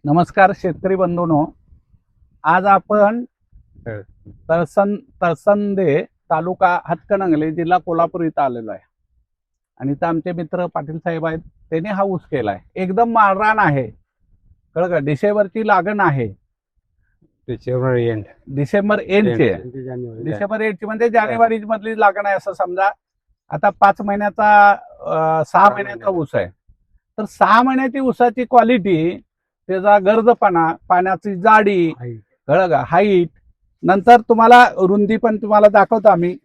नमस्कार शेतकरी बंधूंनो. आज आपण तळसंदे तालुका हातकणंगले जिल्हा कोल्हापूर इथं आलेलो आहे आणि इथं आमचे मित्र पाटील साहेब आहेत. त्यांनी हा ऊस केलाय. एकदम माळरान आहे, कळलं का? डिसेंबरची लागण आहे. डिसेंबर एंड डिसेंबर एंडची आहे. डिसेंबर एंडची म्हणजे जानेवारी मधली लागण आहे असं समजा. आता 5 महिन्याचा 6 महिन्याचा ऊस आहे. तर 6 महिन्याची ऊसाची क्वालिटी, त्याचा गर्दपणा, पाण्याची जाडी, कळलं का, हाईट, नंतर तुम्हाला रुंदी पण तुम्हाला दाखवतो आम्ही.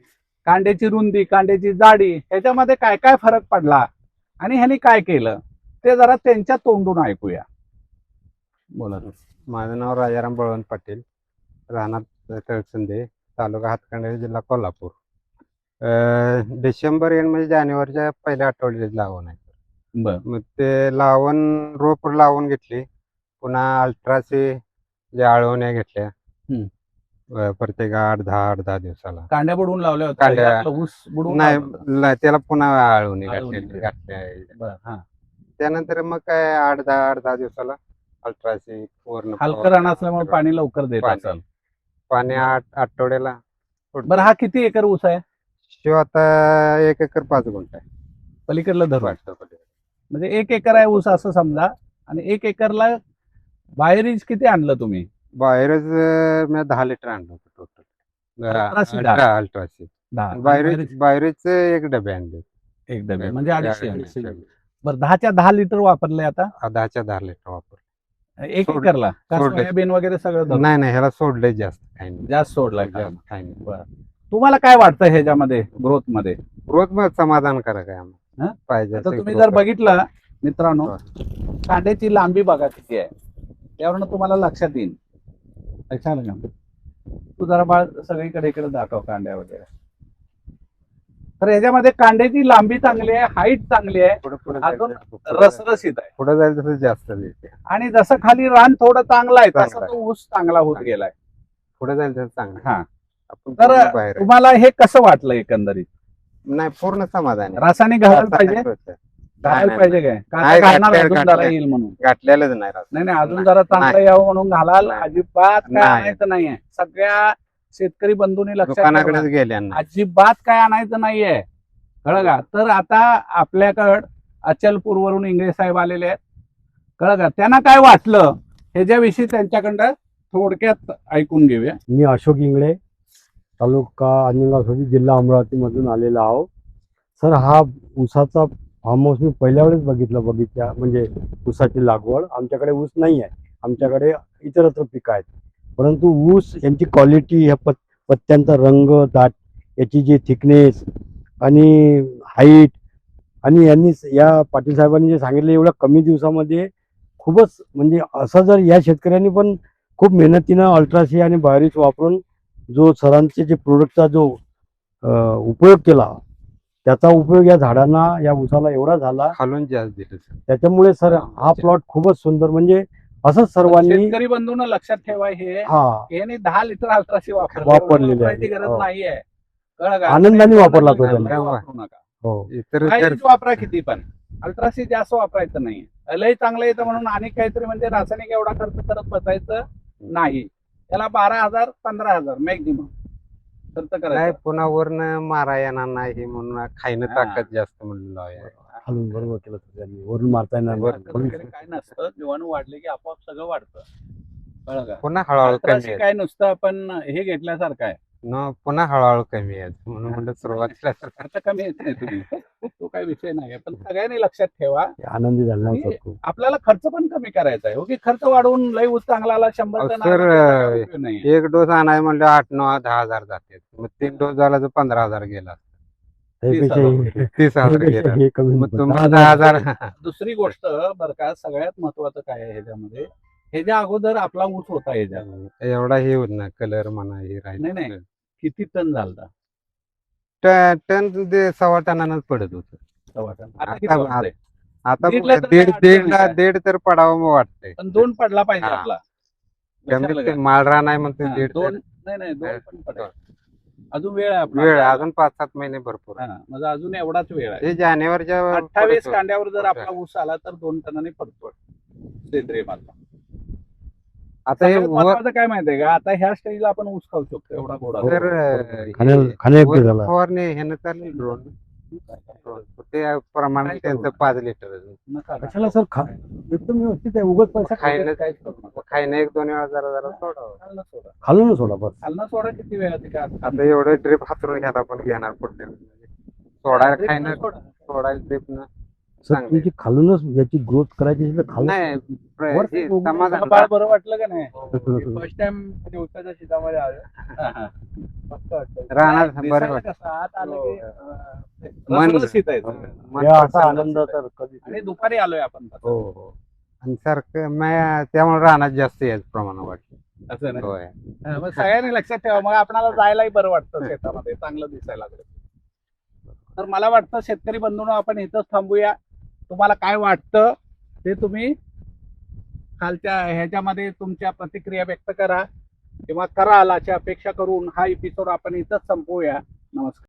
कांड्याची रुंदी, कांड्याची जाडी, ह्याच्यामध्ये काय काय फरक पडला आणि ह्यांनी काय केलं ते जरा त्यांच्या तोंडून ऐकूया. बोला. माझं नाव राजाराम बळवंत पाटील, राहणार तळसंदे, तालुका हातकणंगले, जिल्हा कोल्हापूर. डिसेंबर एंड म्हणजे जानेवारीच्या पहिल्या आठवड्याची लावण आहे. बर. मग ते लावण रोप लावून घेतली, पुन्हा अल्ट्राचे जे आळवण्या घेतल्या. प्रत्येक 8-10 दिवसाला कांड्या बुडवून लावल्या होत्या. कांड्या आपलं ऊस बुडवून नाही लावलं होतं. नाही, त्याला पुन्हा आळवणी आळवणी. घातल्या. बर. हा. त्यानंतर मग काय 8-10 दिवसाला अल्ट्राचे वर्ण हलकं रान असल्यामुळे पाणी लवकर देत पाणी. असेल. पाणी आठवड्याला. बरं, हा किती एकर ऊस आहे? शिव आता 1 एकर 5 गुंठ आहे. पलीकडलं धरून वाटतं. म्हणजे 1 एकर आहे ऊस असं समजा. आणि 1 एकरला बाहेरीच किती आणलं तुम्ही? बाहेरच मी 10 लिटर आणलं होतं अल्ट्राचे टोटल. दहा? अल्ट्राचे 10 बाहेरच 1 डबे आणले. एक डबे म्हणजे 250. डबे. बरं, 10च्या 10 लिटर वापरले आता 10 लिटर वापर. 1 एकरला का सोडले. सोयाबीन वगैरे सगळं धरून? नाही ह्याला सोडलंय जास्त, काही नाही. जास्त सोडलाय का? जास्त काही नाही. बरं. तुम्हाला काय वाटतं ह्याच्यामध्ये ग्रोथ मध्ये? रोज मग समाधानकारक आहे हा? आम्हाला. पाहिजे आता असं तुम्ही growth जर बघितलं मित्रांनो, हा. कांड्याची लांबी बघा किती आहे, त्यावरून तुम्हाला लक्षात येईल. लक्षात आलं का? तू जरा बाळ सगळीकडे इकडे दाखव कांड्या वगैरे. तर ह्याच्यामध्ये कांड्याची लांबी चांगली आहे, हाईट चांगली आहे, पुढे अजून रसरशीत आहे. पुढे जाईल तसं जास्त देते. आणि जसं खाली रान थोडं चांगलं आहे तसं चांगलं तो ऊस चांगला होत गेलाय. पुढे जाईल तसं चांगलं. हा. आपण तर पूर्ण बाहेर आहे. तुम्हाला हे कसं वाटलं एकंदरीत? नाही, पूर्ण समाधान आहे. रासायनिक घालायला पाहिजे? घालायला नाही, पाहिजे काय? का नाही, आता घालणार घातल्या- अजून जरा घातल्या. येईल म्हणून? घातलेलंच नाही राहत. नाही अजून नाही. जरा चांगलं नाही. यावं म्हणून घालाल. नाही. अजिबात काय नाही. आणायचं नाहीये. सगळ्या शेतकरी बंधूंनी लक्षात दुकानाकडेच ठेवा. गेल्यांना अजिबात काय आणायचं नाहीये, कळलं का? तर आता आपल्याकडं अचलपूरवरून इंग्रज साहेब आलेले आहेत, कळलं का? त्यांना काय वाटलं ह्याच्याविषयी त्यांच्याकडं थोडक्यात ऐकून घेऊया. मी अशोक इंगळे, तालुका अंजनगाव, जिल्हा अमरावती मधून आलेला आहो. सर, हा ऊसाचा फार्म हाऊस मी पहिल्या वेळेस बघितला. बगीचा म्हणजे ऊसाची लागवड. आमच्याकडे ऊस नाही आहे, आमच्याकडे इतरत्र पिकं आहेत. परंतु ऊस यांची क्वालिटी, ह्या पत्त्यांचा रंग, दाट, याची जी थिकनेस आणि हाईट, आणि यांनी या पाटील साहेबांनी जे सांगितलं एवढ्या कमी दिवसामध्ये खूपच, म्हणजे असं जर या शेतकऱ्यांनी पण खूप मेहनतीनं अल्ट्रासी आणि बायोरिच वापरून जो सरांचे जे प्रोडक्टचा जो उपयोग केला, त्याचा उपयोग या झाडांना, या ऊसाला एवढा झाला. खालून जास्त दिलं सर. त्याच्यामुळे सर हा प्लॉट खूपच सुंदर, म्हणजे असंच सर्वांनी शेतकरी बंधूंना लक्षात ठेवा, हे हा याने 10 लिटर अल्ट्राशी वापरलेली आहे. वापरायची गरज हो. नाहीये, कळलं का? आनंदाने वापरला तो वापरू त्यांनी. नका. हो. इतर बाहेरच वापरा किती पण, अल्ट्राशी जास्त वापरायचं नाही. लय चांगलं येतं म्हणून आणि काहीतरी म्हणजे रासायनिक एवढा खर्च करत बसायचं नाही. त्याला 12,000 15,000 मॅक्झिमम खर्च नाही, करायचा. पुन्हा वरनं मारा येणार नाही म्हणून खायनं हा. ताकद जास्त म्हणलं आहे. खालून बरोबर केलं होतं त्यांनी, वरून मारता येणार नाही. ताकद वगैरे काय नसतं. जीवाणू वाढले की आपोआप सगळं वाढतं, कळलं का? पुन्हा हळूहळू कमी अल्ट्राशी आहे. काय नुसतं आपण हे घेतल्यासारखं आहे. पुन्हा हळूहळू कमी आहे म्हणून म्हणलं सुरुवातीला. आता कमी येत नाही तुम्ही, तो काही विषय नाही. पण सगळ्यांनी लक्षात ठेवा, आनंदी झाला आणि सर खूप. आपल्याला खर्च पण कमी करायचा आहे. ओके, खर्च वाढवून लय ऊस चांगला आला 100 टन सर, आला, त्याचा उपयोग नाही. एक डोस आणाय म्हणलं 8-9-10,000 जाते. मग 3 डोस झाला तर 15,000 गेला. त्यापेक्षा 30,000 गेला. त्यापेक्षा हे कमी मग होतं. तुम्हाला 10,000 10,000. दुसरी गोष्ट बरं का, सगळ्यात महत्वाचं काय आहे ह्याच्यामध्ये, ह्याच्या अगोदर आपला ऊस होता ह्याच्यात एवढा हे होत ना, कलर म्हणा हे नाही. राहील. किती टन झालता? टन ते 1.25 टनानच पडत होत. 1.25 टन. आता किती आता वाजतंय? आता दीडला तर काही अडचण नाही. दीड तर पडावं मग वाटतंय. पण 2 पडला पाहिजे हा. आपला. कमीत लक्षात कमी आलं माळरा नाही म्हणते का? हा, दीड 2 तर. नाही 2 पण पडेल. अजून वेळ आहे आपला. वेळ अजून 5-7 महिने भरपूर आहे. हा, म्हणजे अजून एवढाच वेळ आहे. हे जानेवारीच्या 28 पुढे कांड्यावर जर आपला ऊस आला तर 2 टनाने पडतो सेंद्रिय माल. आता हे सगळ्यात महत्वाचं काय माहितीये का, आता ह्या स्टेजला आपण ऊस खाऊ शकतो एवढा गोडा. खाण्यायोग्य झाला. फवारणी ह्यानं चालेल ड्रोन ते प्रमाण काय त्यांचं करू? 5 लिटर नका ना. कशाला सर एकदम व्यवस्थित आहे. उगाच पैसा खायला काहीच करू नका. खायला 1-2 वेळा जरा सोडावं. खालनं सोडा. खाल्लं ना सोडा बस. खालनं सोडा किती वेळा ते काय आता एवढं ड्रिप हातरून घ्यायला आपण घेणार पुढच्या वेळेस. सोडायला खायला सोडा. सोडायला ड्रिप न सर चांगलं तुमची खालूनच याची ग्रोथ करायची असेल तर खालून नाही वर हे उगवून समाधान तुला बाळ बरं वाटलं का नाही? फर्स्ट टाइम दिवसाच्या शेतामध्ये आलो. मस्त वाटतं. रानात नाही, बरं दिसायला वाटतं. कसं आत आलं की, मन- रसरशीत आहे. मन हे असा प्रसन्न आनंद होतं. तर कधीच आणि नाही. दुपारी आलोय आपण. हो हो. आणि सारखं त्यामुळे रानात जास्त यायचं प्रमाण वाटतं. असं नाही. होय मग सगळ्यांनी लक्षात ठेवा, मग आपल्याला जायलाही बरं वाटतं शेतामध्ये, चांगलं दिसायला लागलं. तर मला वाटतं शेतकरी बंधूंनो, आपण इथंच थांबूया. तुम्हाला काय वाटतं ते तुम्ही खालच्या ह्याच्यामध्ये तुमच्या प्रतिक्रिया व्यक्त करा किंवा कराल अशी अपेक्षा करून हा एपिसोड आपण इथंच संपवूया. नमस्कार.